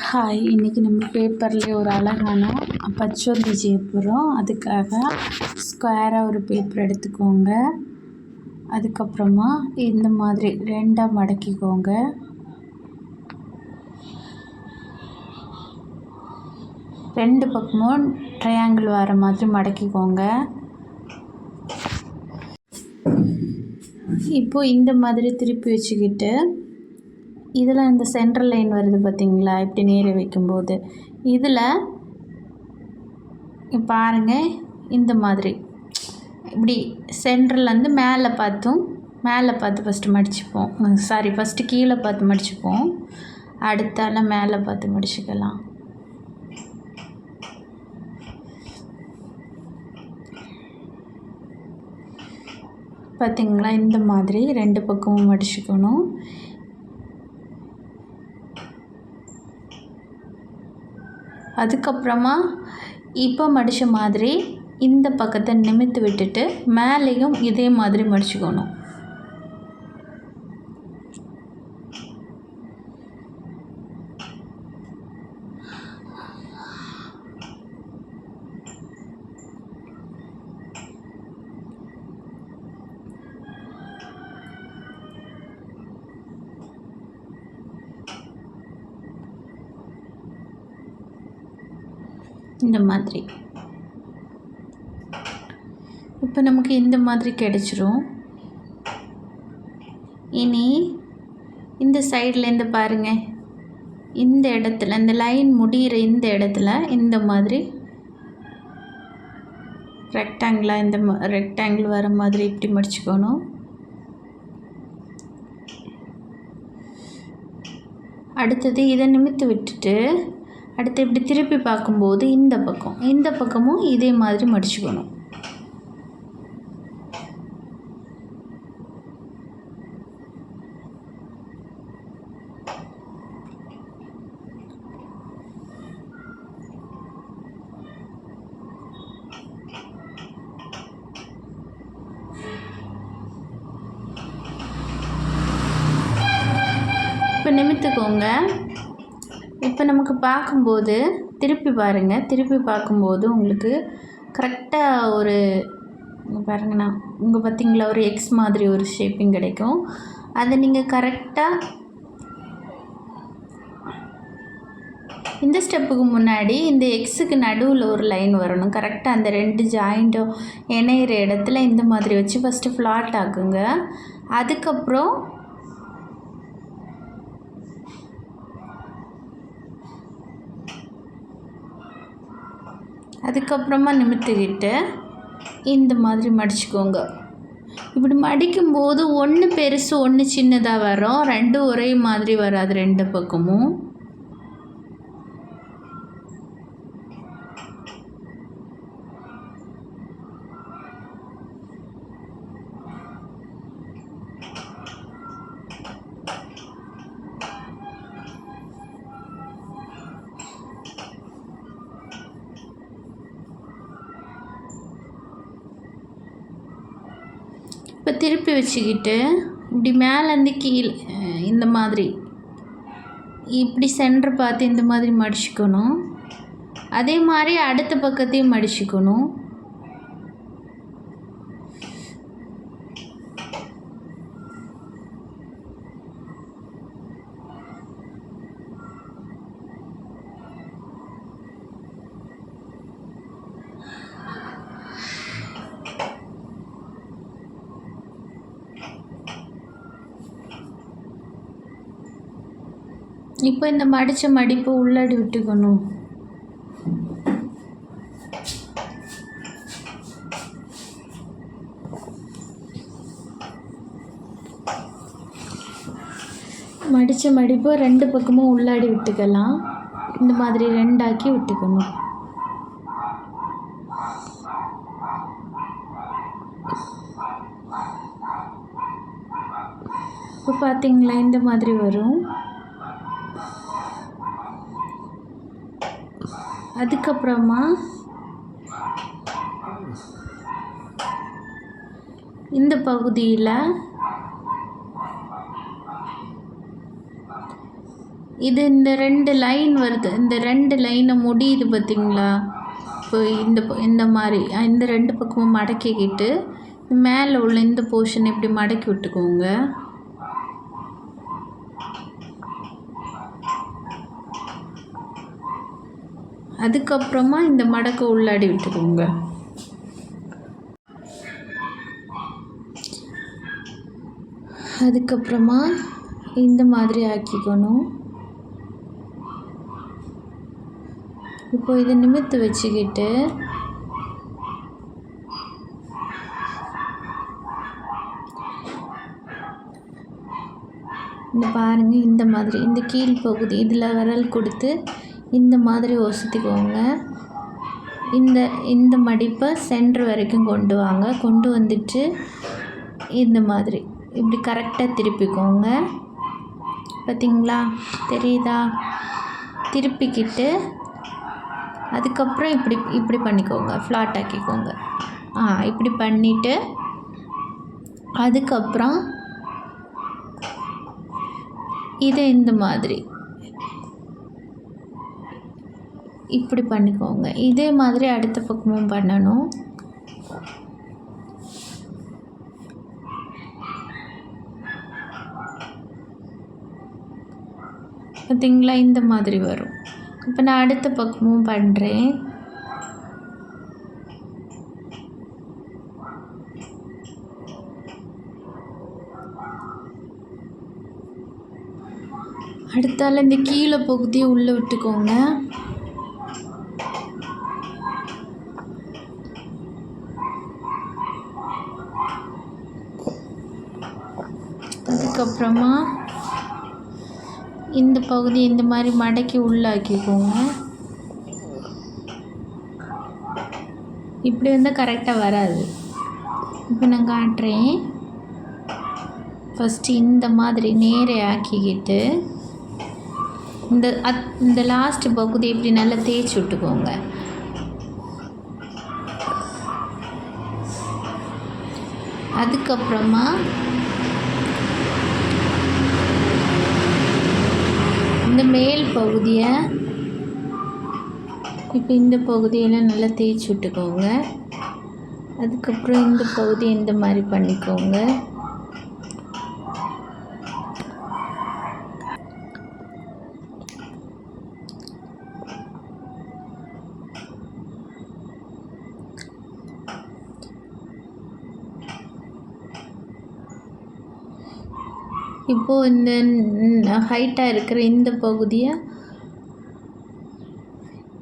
Hi, இன்றைக்கி நம்ம பேப்பர்லேயே ஒரு அழகான பச்சோந்தி செய்ய போகிறோம். அதுக்காக ஸ்கொயராக ஒரு பேப்பர் எடுத்துக்கோங்க. அதுக்கப்புறமா இந்த மாதிரி ரெண்டாக மடக்கிக்கோங்க. ரெண்டு பக்கமும் ட்ரையாங்கிள் வர மாதிரி மடக்கிக்கோங்க. இப்போது இந்த மாதிரி திருப்பி வச்சுக்கிட்டு இதில் இந்த சென்ட்ரல் லைன் வருது பார்த்தீங்களா, இப்படி நேர வைக்கும்போது இதில் பாருங்கள், இந்த மாதிரி இப்படி சென்ட்ரல்லேருந்து மேலே பார்த்து ஃபஸ்ட்டு மடிச்சுப்போம். ஃபஸ்ட்டு கீழே பார்த்து மடிச்சுப்போம். அடுத்தால மேலே பார்த்து மடிச்சுக்கலாம். பார்த்திங்களா, இந்த மாதிரி ரெண்டு பக்கமும் மடிச்சுக்கணும். அதுக்கப்புறமா இப்போ மடித்த மாதிரி இந்த பக்கத்தை நிமித்து விட்டுட்டு மேலேயும் இதே மாதிரி மடிச்சுக்கணும். இந்த மாதிரி இப்போ நமக்கு இந்த மாதிரி கிடைச்சிரும். இனி இந்த சைட்லேருந்து பாருங்கள், இந்த இடத்துல இந்த லைன் முடிகிற இந்த இடத்துல இந்த மாதிரி ரெக்டாங்கிள் வர மாதிரி இப்படி மடிச்சுக்கணும். அடுத்தது இதை நிமித்து விட்டுட்டு அடுத்து இப்படி திருப்பி பார்க்கும்போது இந்த பக்கமும் இதே மாதிரி மடிச்சுக்கணும். இப்போ நிமித்துக்கோங்க. இப்போ நமக்கு பார்க்கும்போது திருப்பி பாருங்கள், திருப்பி பார்க்கும்போது உங்களுக்கு கரெக்டாக ஒரு பாருங்கண்ணா, உங்கள் பார்த்திங்களா, ஒரு எக்ஸ் மாதிரி ஒரு ஷேப்பிங் கிடைக்கும். அதை நீங்கள் கரெக்டாக இந்த ஸ்டெப்புக்கு முன்னாடி இந்த எக்ஸுக்கு நடுவில் ஒரு லைன் வரணும். கரெக்டாக அந்த ரெண்டு ஜாயிண்ட்டும் இணையிற இடத்துல இந்த மாதிரி வச்சு ஃபஸ்ட்டு ஃப்ளாட் ஆக்குங்க. அதுக்கப்புறமா நிமித்திக்கிட்டு இந்த மாதிரி மடிச்சுக்கோங்க. இப்படி மடிக்கும்போது ஒன்று பெருசு ஒன்று சின்னதாக வரும், ரெண்டும் ஒரே மாதிரி வராது ரெண்டு பக்கமும். இப்போ திருப்பி வச்சுக்கிட்டு இப்படி மேலேருந்து கீழே இந்த மாதிரி இப்படி சென்டர் பார்த்து இந்த மாதிரி மடிச்சுக்கணும். அதே மாதிரி அடுத்த பக்கத்தையும் மடிச்சுக்கணும். இப்போ இந்த மடித்த மடிப்பு உள்ளாடி விட்டுக்கணும். மடித்த மடிப்பு ரெண்டு பக்கமும் உள்ளாடி விட்டுக்கலாம். இந்த மாதிரி ரெண்டாக்கி விட்டுக்கணும். இப்போ பார்த்தீங்களா, இந்த மாதிரி வரும். அதுக்கப்புறமா இந்த பகுதியில் இது இந்த 2 லைன் வருது, இந்த 2 லைனை முடியுது பார்த்தீங்களா? இப்போ இந்த மாதிரி இந்த 2 பக்கமும் மடக்கிக்கிட்டு மேலே உள்ள இந்த போர்ஷன் இப்படி மடக்கி விட்டுக்கோங்க. அதுக்கப்புறமா இந்த மடக்கை உள்ளாடி விட்டுக்கோங்க. அதுக்கப்புறமா இந்த மாதிரி ஆக்கிக்கணும். இப்போ இதை நிமிர்த்து வச்சுக்கிட்டு இந்த பாருங்கள், இந்த மாதிரி இந்த கீழ் பகுதி இதில் விரல் கொடுத்து இந்த மாதிரி ஒசுத்திக்கோங்க. இந்த மடிப்பை சென்டர் வரைக்கும் கொண்டு வாங்க. கொண்டு வந்துட்டு இந்த மாதிரி இப்படி கரெக்டாக திருப்பிக்கோங்க. பார்த்தீங்களா, தெரியுதா? திருப்பிக்கிட்டு அதுக்கப்புறம் இப்படி பண்ணிக்கோங்க, ஃப்ளாட் ஆக்கிக்கோங்க. இப்படி பண்ணிவிட்டு அதுக்கப்புறம் இதை இந்த மாதிரி இப்படி பண்ணிக்கோங்க. இதே மாதிரி அடுத்த பக்கமும் பண்ணணும். பார்த்தீங்களா, இந்த மாதிரி வரும். இப்போ நான் அடுத்த பக்கமும் பண்ணுறேன். அடுத்தால இந்த கீழே பகுதியை உள்ளே விட்டுக்கோங்க. அதுக்கப்புறமா இந்த பகுதி இந்த மாதிரி மடக்கி உள்ளாக்கிக்கோங்க. இப்படி வந்தால் கரெக்டாக வராது. இப்போ நான் காட்டுறேன். ஃபஸ்ட்டு இந்த மாதிரி நேரே ஆக்கிக்கிட்டு இந்த லாஸ்ட் பகுதி இப்படி நல்லா தேய்ச்சி விட்டுக்கோங்க. அதுக்கப்புறமா இந்த மேல் பகுதியை இப்போ இந்த பகுதியெல்லாம் நல்லா தேய்ச்சி விட்டுக்கோங்க. அதுக்கப்புறம் இந்த பகுதி இந்த மாதிரி பண்ணிக்கோங்க. இப்போது இந்த ஹைட்டாக இருக்கிற இந்த பகுதியை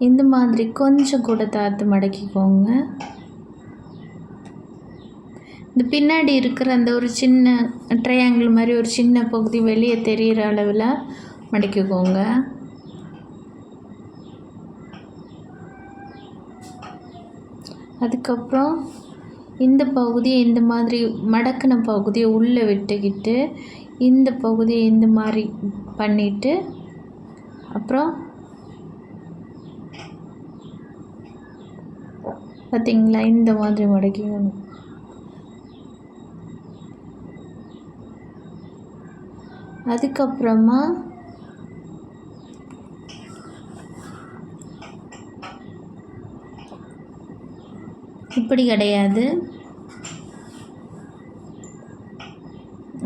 இந்த மாதிரி கொஞ்சம் கூட தாத்து மடக்கிக்கோங்க. இந்த பின்னாடி இருக்கிற அந்த ஒரு சின்ன ட்ரையாங்கிள் மாதிரி ஒரு சின்ன பகுதி வெளியே தெரிகிற அளவில் மடக்கிக்கோங்க. அதுக்கப்புறம் இந்த பகுதியை இந்த மாதிரி மடக்கின பகுதியை உள்ளே விட்டுக்கிட்டு இந்த பகுதியை இந்த மாதிரி பண்ணிவிட்டு அப்புறம் பார்த்தீங்களா, இந்த மாதிரி மடக்கிக்கணும். அதுக்கப்புறமா இப்படி கிடையாது,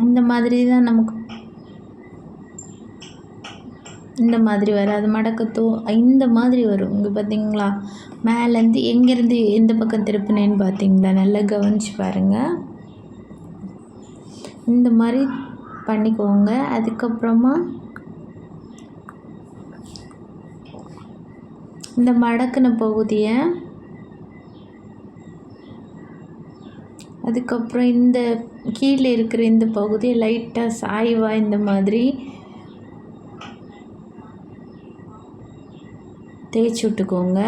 இந்த மாதிரி தான் நமக்கு இந்த மாதிரி வராது. மடக்கத்தோ இந்த மாதிரி வரும். இங்கே பார்த்தீங்களா, மேலேருந்து எங்கேருந்து எந்த பக்கம் திருப்பினேன்னு பார்த்தீங்களா, நல்லா கவனிச்சு பாருங்கள். இந்த மாதிரி பண்ணிக்கோங்க. அதுக்கப்புறமா இந்த மடக்கின பகுதியை அதுக்கப்புறம் இந்த கீழே இருக்கிற இந்த பகுதியை லைட்டாக சாய்வாக இந்த மாதிரி தேய்ச்சி விட்டுக்கோங்க.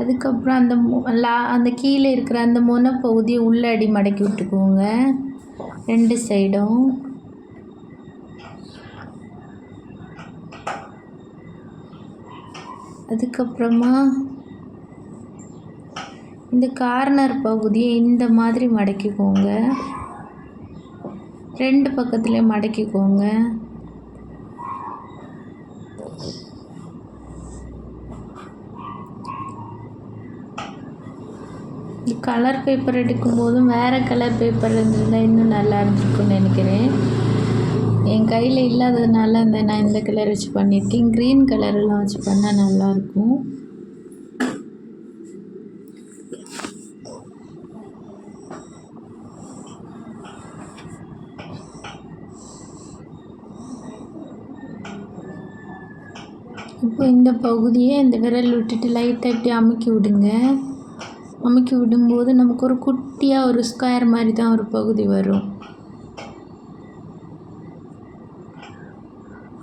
அதுக்கப்புறம் அந்த கீழே இருக்கிற அந்த முனைப்பகுதியை உள்ளடி மடக்கி விட்டுக்கோங்க 2 சைடும். அதுக்கப்புறமா இந்த கார்னர் பகுதியை இந்த மாதிரி மடக்கிக்கோங்க. 2 பக்கத்துலேயும் மடக்கிக்கோங்க. கலர் பேப்பர் எடுக்கும்போதும் வேறு கலர் பேப்பர் இருந்திருந்தால் இன்னும் நல்லா இருந்திருக்குன்னு நினைக்கிறேன். என் கையில் இல்லாததுனால நான் இந்த கலர் வச்சு பண்ணியிருக்கேன். க்ரீன் கலரெல்லாம் வச்சு பண்ணால் நல்லாயிருக்கும். இப்போ இந்த பகுதியை இந்த விரல் விட்டுட்டு லைட்டாக இப்படி அமுக்கி விடுங்க. அமுக்கி விடும்போது நமக்கு ஒரு குட்டியாக ஒரு ஸ்கொயர் மாதிரி தான் ஒரு பகுதி வரும்.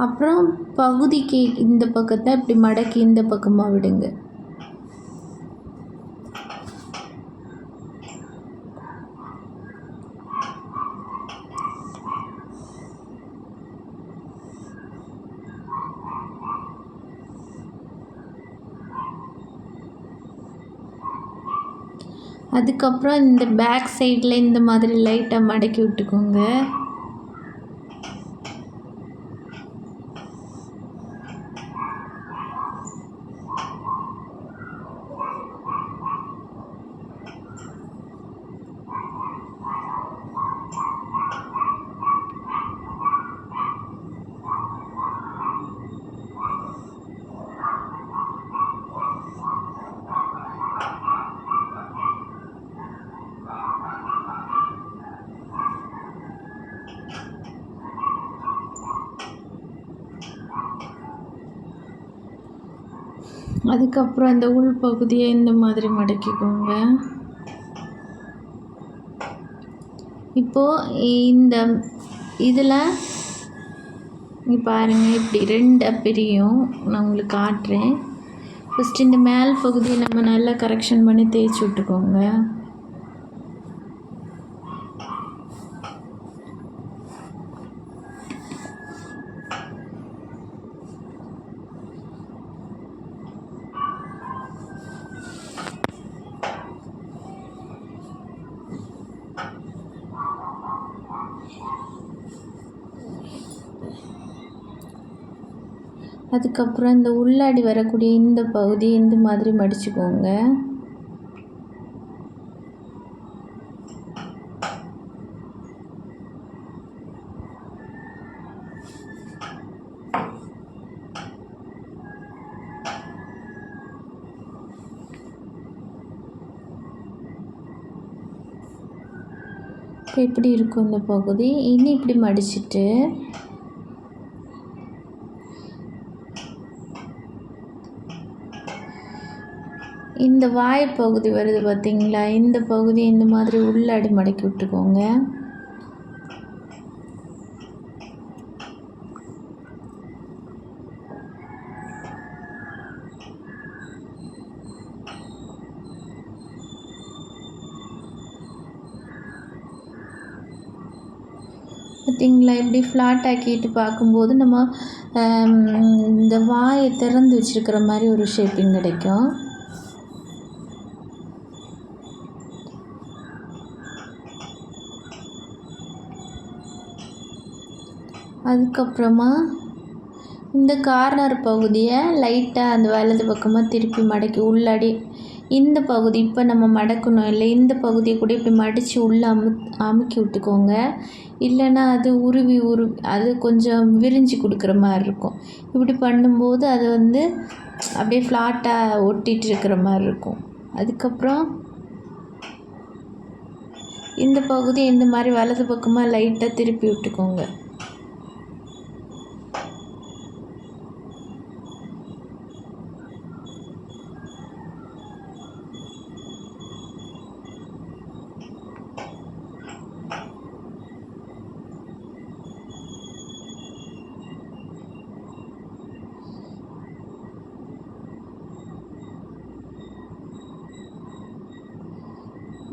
அப்புறம் பகுதிக்கு இந்த பக்கத்தை இப்படி மடக்கி இந்த பக்கமாக விடுங்க. அதுக்கப்புறம் இந்த பேக் சைடில் இந்த மாதிரி லைட்டாக மடக்கி விட்டுக்கோங்க. அதுக்கப்புறம் இந்த உள் பகுதியை இந்த மாதிரி மடக்கிக்கோங்க. இப்போது இந்த இதில் பாருங்கள், இப்படி 2 பிரியும். நான் உங்களுக்கு காட்டுறேன். ஃபஸ்ட்டு இந்த மேல் பகுதியை நம்ம நல்லா கரெக்ஷன் பண்ணி தேய்ச்சி விட்டுக்கோங்க. அதுக்கப்புறம் இந்த உள்ளாடி வரக்கூடிய இந்த பகுதி இந்த மாதிரி மடிச்சுக்கோங்க. இப்போ இப்படி இருக்கும் இந்த பகுதி. இனி இப்படி மடிச்சுட்டு இந்த வாய்ப்பகுதி வருது பார்த்திங்களா, இந்த பகுதி இந்த மாதிரி உள்ளாடி மடக்கி விட்டுக்கோங்க. பார்த்திங்களா, இப்படி ஃப்ளாட் ஆக்கிட்டு பார்க்கும்போது நம்ம இந்த வாயை திறந்து வச்சுருக்கிற மாதிரி ஒரு ஷேப்பிங் கிடைக்கும். அதுக்கப்புறமா இந்த கார்னர் பகுதியை லைட்டாக அந்த வலது பக்கமாக திருப்பி மடக்கி உள்ளாடி இந்த பகுதி இப்போ நம்ம மடக்கணும் இல்லை, இந்த பகுதியை கூட இப்படி மடித்து உள்ளே அமுக்கி விட்டுக்கோங்க. இல்லைன்னா அது உருவி அது கொஞ்சம் விரிஞ்சு கொடுக்குற மாதிரி இருக்கும். இப்படி பண்ணும்போது அது அப்படியே ஃப்ளாட்டாக ஒட்டிகிட்டு இருக்கிற மாதிரி இருக்கும். அதுக்கப்புறம் இந்த பகுதியை இந்த மாதிரி வலது பக்கமாக லைட்டாக திருப்பி விட்டுக்கோங்க.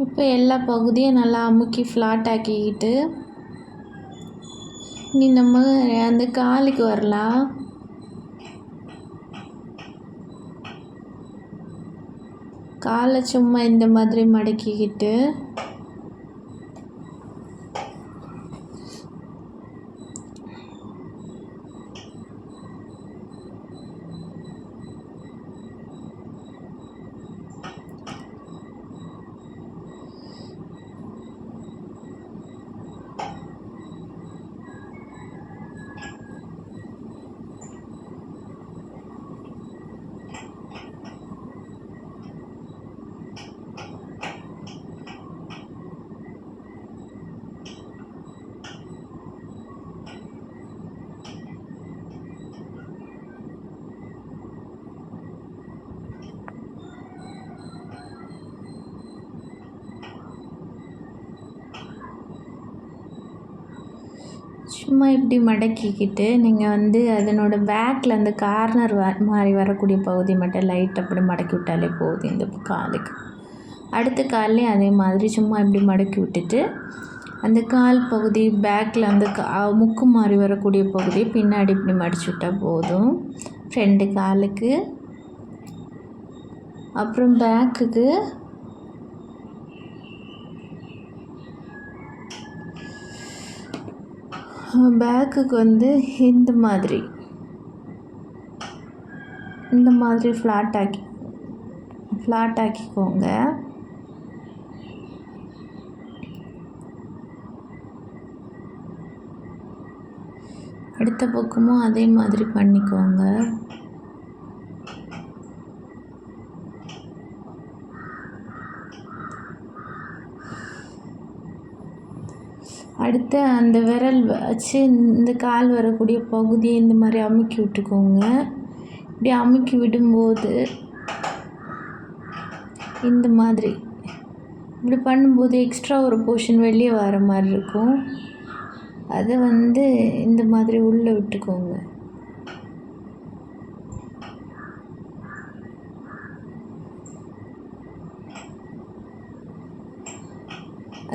இப்போ எல்லா பகுதியும் நல்லா அமுக்கி ஃப்ளாட் ஆக்கிக்கிட்டு நீ நம்ம அந்த காலுக்கு வரலாம். காலை சும்மா இந்த மாதிரி மடக்கிக்கிட்டு சும்மா இப்படி மடக்கிக்கிட்டு நீங்கள் அதனோட பேக்கில் அந்த கார்னர் மாதிரி வரக்கூடிய பகுதி மட்டும் லைட் அப்படி மடக்கி விட்டாலே போதும் இந்த காலுக்கு. அடுத்த கால்லையும் அதே மாதிரி சும்மா இப்படி மடக்கி விட்டுட்டு அந்த கால் பகுதி பேக்கில் அந்த முக்கு மாதிரி வரக்கூடிய பகுதியை பின்னாடி இப்படி மடிச்சு விட்டால் போதும் ஃப்ரெண்டு காலுக்கு. அப்புறம் பேக்குக்கு இந்த மாதிரி ஃப்ளாட் ஆக்கிக்கோங்க. அடுத்த பக்கமும் அதே மாதிரி பண்ணிக்கோங்க. அடுத்து அந்த விரல் வச்சு இந்த கால் வரக்கூடிய பகுதியை இந்த மாதிரி அமுக்கி விட்டுக்கோங்க. இப்படி அமுக்கி விடும்போது இந்த மாதிரி இப்படி பண்ணும்போது எக்ஸ்ட்ரா ஒரு போர்ஷன் வெளியே வர மாதிரி இருக்கும். அதை இந்த மாதிரி உள்ளே விட்டுக்கோங்க.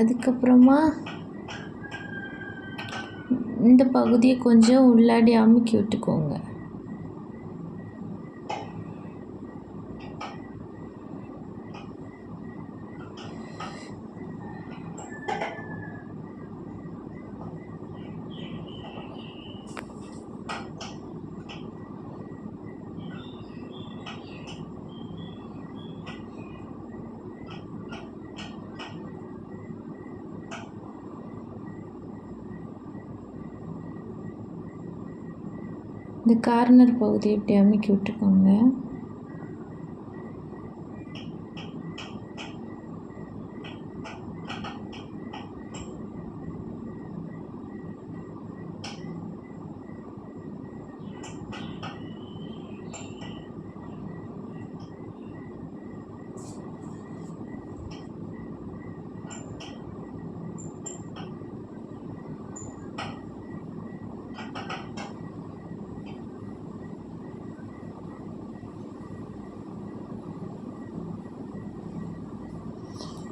அதுக்கப்புறமா இந்த பகுதியை கொஞ்சம் உள்ளாடி அமுக்கி விட்டுக்கோங்க. இந்த கார்னர் பகுதியை இப்படி அமுக்கி விட்டுக்கோங்க.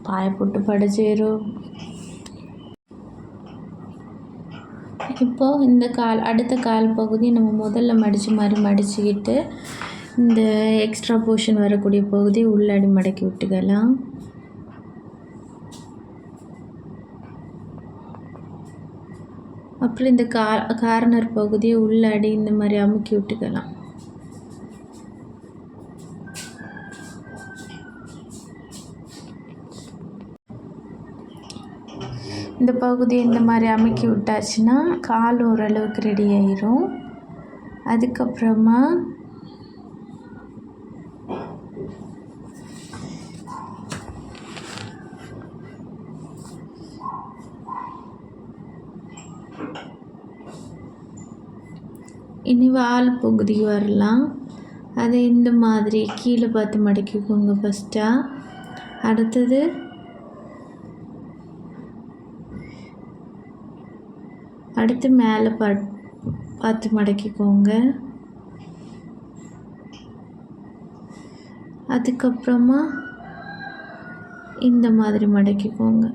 பாயப்போட்டு படைச்சேரும். இப்போது இந்த அடுத்த கால் பகுதி நம்ம முதல்ல மடிச்சுக்கிட்டு இந்த எக்ஸ்ட்ரா போர்ஷன் வரக்கூடிய பகுதி உள்ளாடி மடக்கி விட்டுக்கலாம். அப்புறம் இந்த கார்னர் பகுதியை உள்ளாடி இந்த மாதிரி அமுக்கி விட்டுக்கலாம். இந்த பகுதியை இந்த மாதிரி அமுக்கி விட்டாச்சுன்னா கால் ஓரளவுக்கு ரெடி ஆயிரும். அதுக்கப்புறமா இனி வால் பகுதி வரலாம். அதை இந்த மாதிரி கீழே பார்த்து மடக்கிக்கோங்க ஃபஸ்ட்டாக. அடுத்தது மேலே பார்த்து மடக்கிக்கோங்க. அதுக்கப்புறமா இந்த மாதிரி மடக்கிக்கோங்க.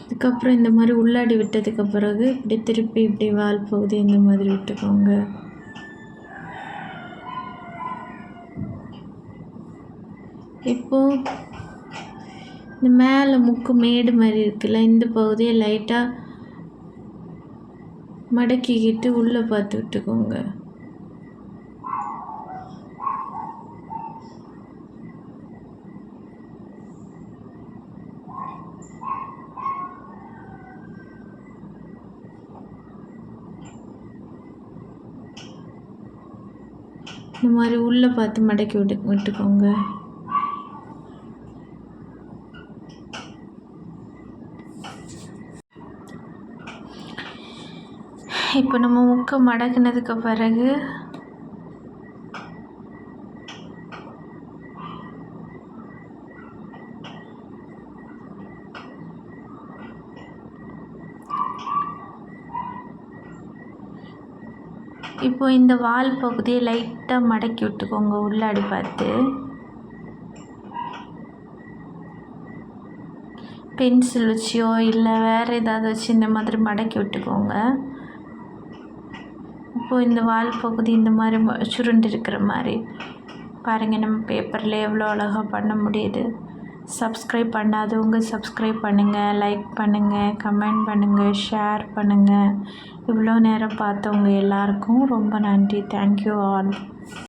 அதுக்கப்புறம் இந்த மாதிரி உள்ளாடி விட்டதுக்கு பிறகு இப்படி திருப்பி இப்படி வால் பகுதி இந்த மாதிரி விட்டுக்கோங்க. இப்போது இந்த மேலே முக்கு மேடு மாதிரி இருக்குல்ல, இந்த பகுதியை லைட்டாக மடக்கிக்கிட்டு உள்ளே பார்த்து விட்டுக்கோங்க. இந்த மாதிரி உள்ளே பார்த்து மடக்கி விட்டுக்கோங்க. இப்போ நம்ம முக்கை மடக்கினதுக்கு பிறகு இப்போ இந்த வால் பகுதியை லைட்டாக மடக்கி விட்டுக்கோங்க உள்ளாடி பார்த்து. பென்சில் வச்சியோ இல்லை வேறு ஏதாவது வச்சு இந்த மாதிரி மடக்கி விட்டுக்கோங்க. இப்போது இந்த வால் பகுதி இந்த மாதிரி சுருண்டு இருக்கிற மாதிரி பாருங்கள். நம்ம பேப்பரில் எவ்வளோ அழகாக பண்ண முடியுது. சப்ஸ்கிரைப் பண்ணாதவங்க சப்ஸ்கிரைப் பண்ணுங்கள், லைக் பண்ணுங்கள், கமெண்ட் பண்ணுங்கள், ஷேர் பண்ணுங்கள். இவ்வளோ நேரம் பார்த்தவங்க எல்லாருக்கும் ரொம்ப நன்றி. Thank you all.